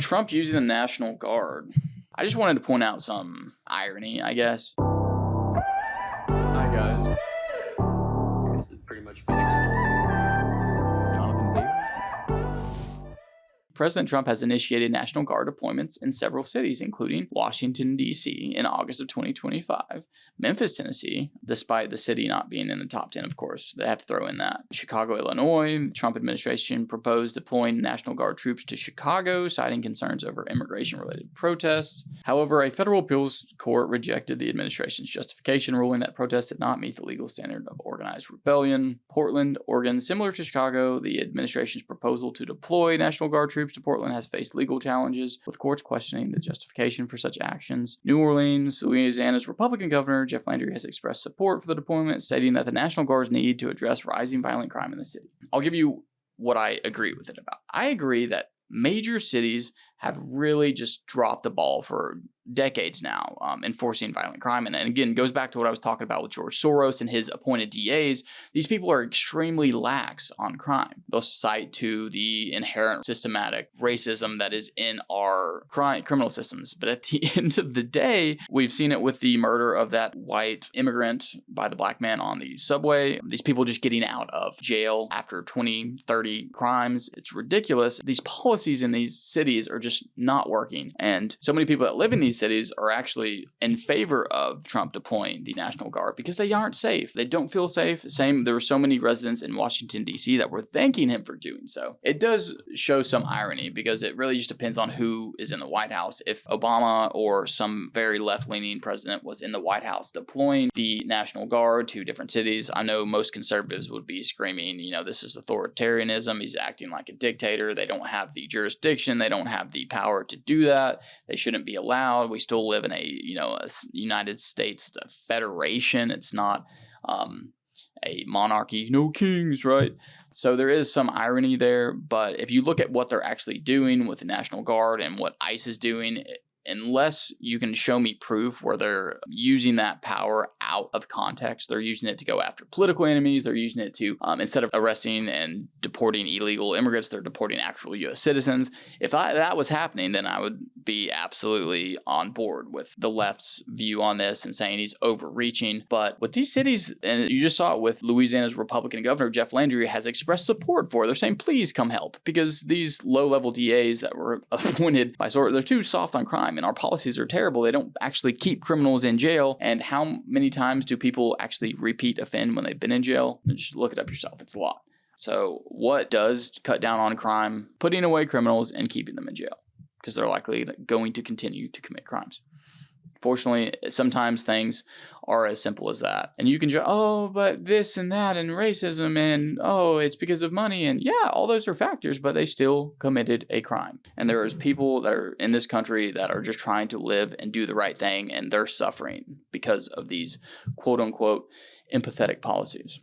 Trump using the National Guard. I just wanted to point out some irony, I guess. Hi, guys. This is pretty much been explained. Jonathon Daily. President Trump has initiated National Guard deployments in several cities, including Washington, D.C. in August of 2025, Memphis, Tennessee, despite the city not being in the top 10, of course. They have to throw in that. Chicago, Illinois, the Trump administration proposed deploying National Guard troops to Chicago, citing concerns over immigration-related protests. However, a federal appeals court rejected the administration's justification, ruling that protests did not meet the legal standard of organized rebellion. Portland, Oregon, similar to Chicago, the administration's proposal to deploy National Guard troops to Portland has faced legal challenges, with courts questioning the justification for such actions. New Orleans, Louisiana's Republican governor, Jeff Landry, has expressed support for the deployment, stating that the National Guard's need to address rising violent crime in the city. I'll give you what I agree with it about. I agree that major cities have really just dropped the ball for decades now, enforcing violent crime. And again, goes back to what I was talking about with George Soros and his appointed DAs. These people are extremely lax on crime. They'll cite to the inherent systematic racism that is in our criminal systems. But at the end of the day, we've seen it with the murder of that white immigrant by the black man on the subway. These people just getting out of jail after 20, 30 crimes. It's ridiculous. These policies in these cities are just not working. And so many people that live in these cities are actually in favor of Trump deploying the National Guard because they aren't safe. They don't feel safe. There were so many residents in Washington, D.C. that were thanking him for doing so. It does show some irony because it really just depends on who is in the White House. If Obama or some very left-leaning president was in the White House deploying the National Guard to different cities, I know most conservatives would be screaming, this is authoritarianism. He's acting like a dictator. They don't have the jurisdiction. They don't have the power to do that. They shouldn't be allowed. We still live in a United States federation. It's not a monarchy, no kings, right? So there is some irony there. But if you look at what they're actually doing with the National Guard and what ICE is doing, unless you can show me proof where they're using that power out of context, they're using it to go after political enemies, they're using it to, instead of arresting and deporting illegal immigrants, they're deporting actual U.S. citizens. If that was happening, then I would be absolutely on board with the left's view on this and saying he's overreaching. But with these cities, and you just saw it with Louisiana's Republican governor, Jeff Landry, has expressed support for it. They're saying, please come help, because these low-level DAs that were appointed by Soros, they're too soft on crime. And our policies are terrible. They don't actually keep criminals in jail. And how many times do people actually repeat offend when they've been in jail? Just look it up yourself. It's a lot. So what does cut down on crime? Putting away criminals and keeping them in jail, because they're likely going to continue to commit crimes. Fortunately, sometimes things are as simple as that. And you can just, but this and that and racism and, it's because of money. And yeah, all those are factors, but they still committed a crime. And there is people that are in this country that are just trying to live and do the right thing, and they're suffering because of these quote unquote empathetic policies.